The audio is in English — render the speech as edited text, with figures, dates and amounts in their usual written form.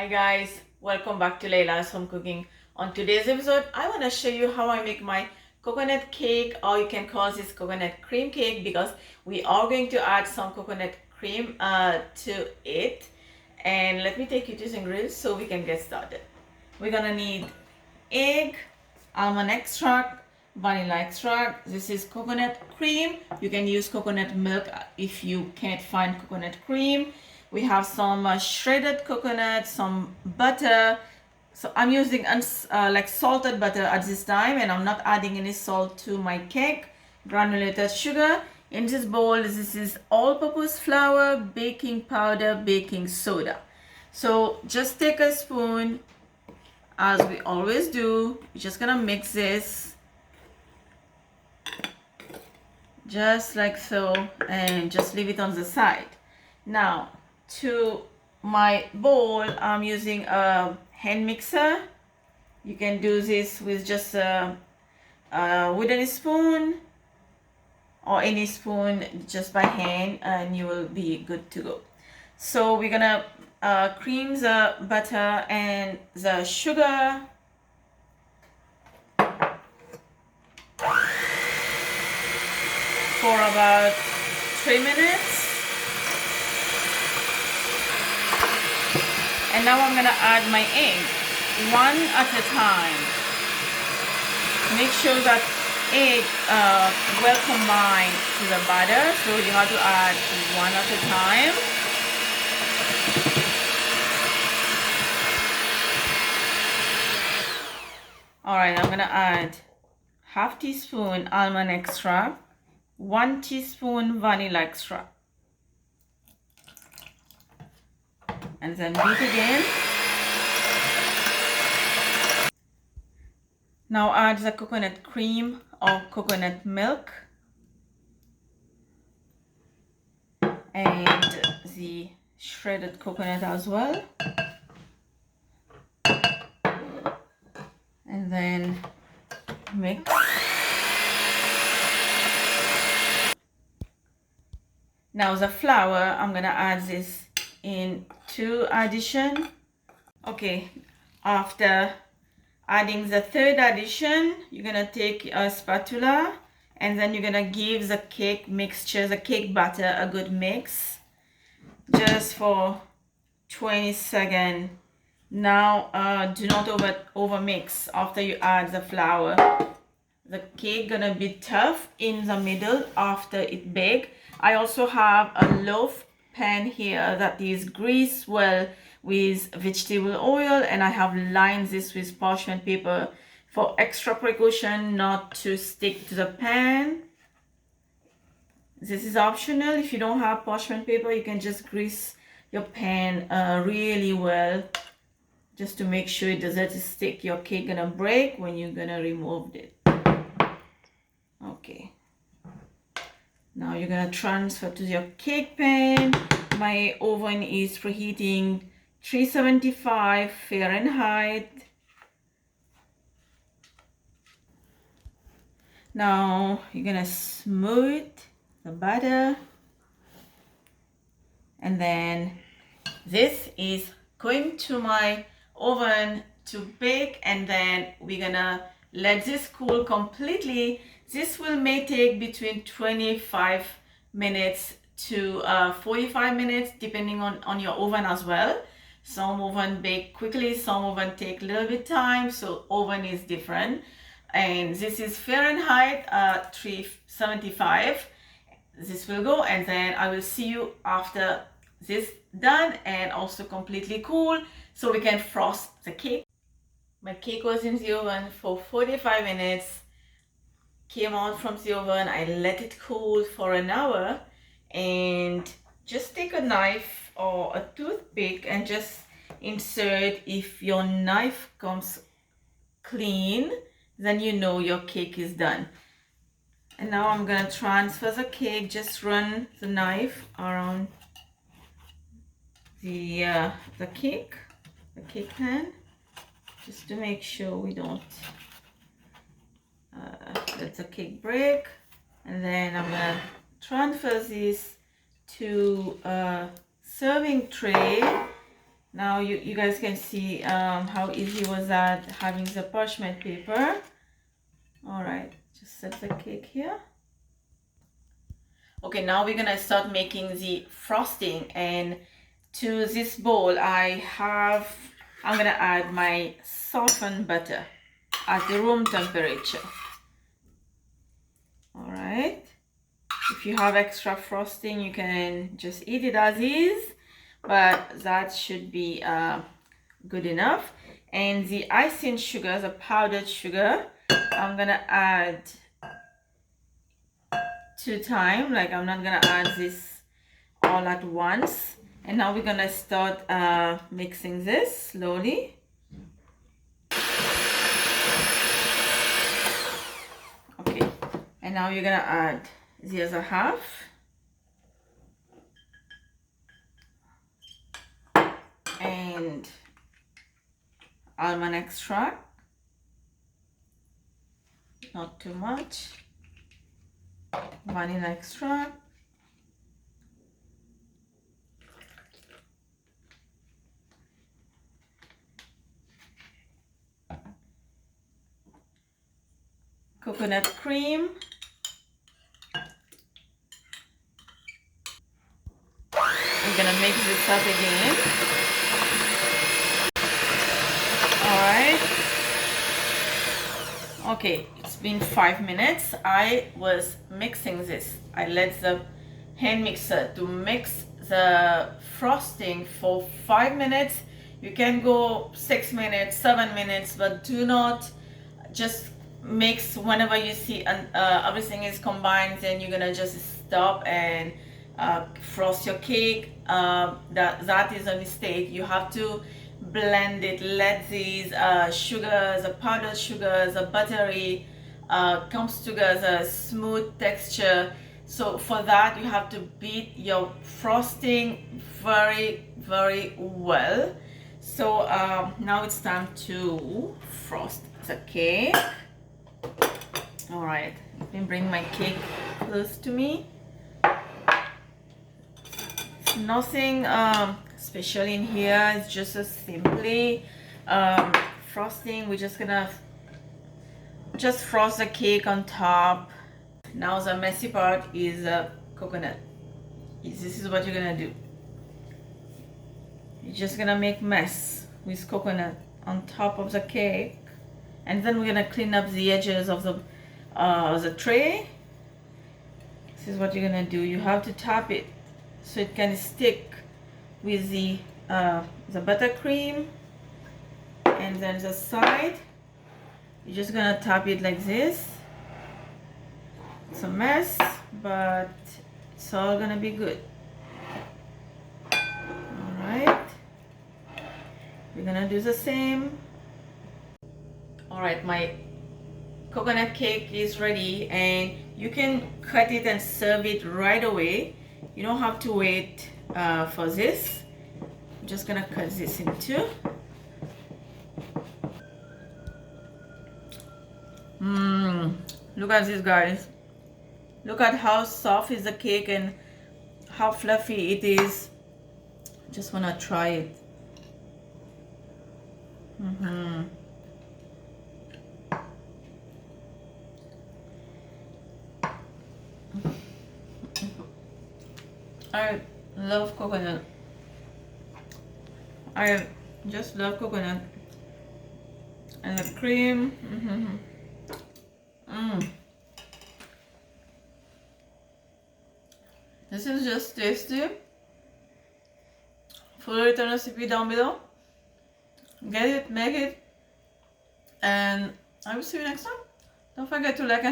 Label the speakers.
Speaker 1: Hi guys, welcome back to Laila's Home Cooking. On today's episode, I want to show you how I make my coconut cake, or you can call this coconut cream cake, because we are going to add some coconut cream to it. And let me take you to the ingredients so we can get started. We're gonna need egg, almond extract, vanilla extract. This is coconut cream. You can use coconut milk if you can't find coconut cream. We have some shredded coconut, some butter. So I'm using like salted butter at this time, and I'm not adding any salt to my cake. Granulated sugar. In this bowl, this is all-purpose flour, baking powder, baking soda. So just take a spoon, as we always do. We're just gonna mix this just like so, and just leave it on the side. Now, to my bowl, I'm using a hand mixer. You can do this with just a wooden spoon or any spoon, just by hand, and you will be good to go. So we're gonna cream the butter and the sugar. For about 3 minutes. And now I'm gonna add my egg, one at a time. Make sure that egg well combined to the butter, so you have to add one at a time. All right, I'm gonna add half teaspoon almond extract, 1 teaspoon vanilla extract. And then beat again. Now add the coconut cream or coconut milk and the shredded coconut as well. And then mix. Now the flour, I'm gonna add this in 2 addition. Okay, after adding the 3rd addition, you're gonna take a spatula, and then you're gonna give the cake mixture, the cake batter, a good mix just for 20 seconds. Now do not over mix after you add the flour. The cake gonna be tough in the middle after it bake. I also have a loaf pan here that is greased well with vegetable oil, and I have lined this with parchment paper for extra precaution not to stick to the pan. This is optional. If you don't have parchment paper, you can just grease your pan really well, just to make sure it doesn't stick. Your cake gonna break when you're gonna remove it. Okay, now you're gonna transfer to your cake pan. My oven is preheating 375 Fahrenheit. Now you're gonna smooth the butter, and then this is going to my oven to bake, and then we're gonna let this cool completely. This may take between 25 minutes to 45 minutes, depending on your oven as well. Some oven bake quickly, some oven take a little bit time, so oven is different. And this is Fahrenheit 375. This will go, and then I will see you after this done and also completely cool, so we can frost the cake. My cake was in the oven for 45 minutes. Came out from the oven, I let it cool for an hour, and just take a knife or a toothpick and just insert. If your knife comes clean, then you know your cake is done. And now I'm gonna transfer the cake. Just run the knife around the cake pan, just to make sure we don't let the cake break. And then I'm gonna transfer this to a serving tray Now you guys can see how easy was that having the parchment paper. All right, just set the cake here. Okay, now we're gonna start making the frosting, and to this bowl I'm gonna add my softened butter at the room temperature. All right, if you have extra frosting you can just eat it as is, but that should be good enough. And the icing sugar, the powdered sugar, I'm gonna add 2 times. Like, I'm not gonna add this all at once. And now we're gonna start mixing this slowly. Okay, and now you're gonna add the other half. And almond extract, not too much. Vanilla extract, coconut cream, we're gonna mix this up again. All right, okay, it's been 5 minutes. I was mixing this. I let the hand mixer to mix the frosting for 5 minutes. You can go 6 minutes, 7 minutes, but do not just mix whenever you see everything is combined. Then you're gonna just stop and frost your cake. That is a mistake. You have to blend it. Let these sugars, the powdered sugars, the buttery comes together, smooth texture. So for that you have to beat your frosting very, very well. So now it's time to frost the cake. All right, let me bring my cake close to me. It's nothing special in here. It's just a simply frosting. We're just gonna frost the cake on top. Now the messy part is coconut. This is what you're gonna do. You're just gonna make mess with coconut on top of the cake, and then we're gonna clean up the edges of the tray. This is what you're gonna do. You have to tap it so it can stick with the buttercream, and then the side. You're just gonna tap it like this. It's a mess, but it's all gonna be good. All right, we're gonna do the same. All right, my coconut cake is ready, and you can cut it and serve it right away. You don't have to wait for this. I'm just gonna cut this in two. Look at this, guys. Look at how soft is the cake and how fluffy it is. Just wanna try it. I love coconut. I just love coconut. And the cream. This is just tasty. Follow the recipe down below. Get it, make it, and I will see you next time. Don't forget to like and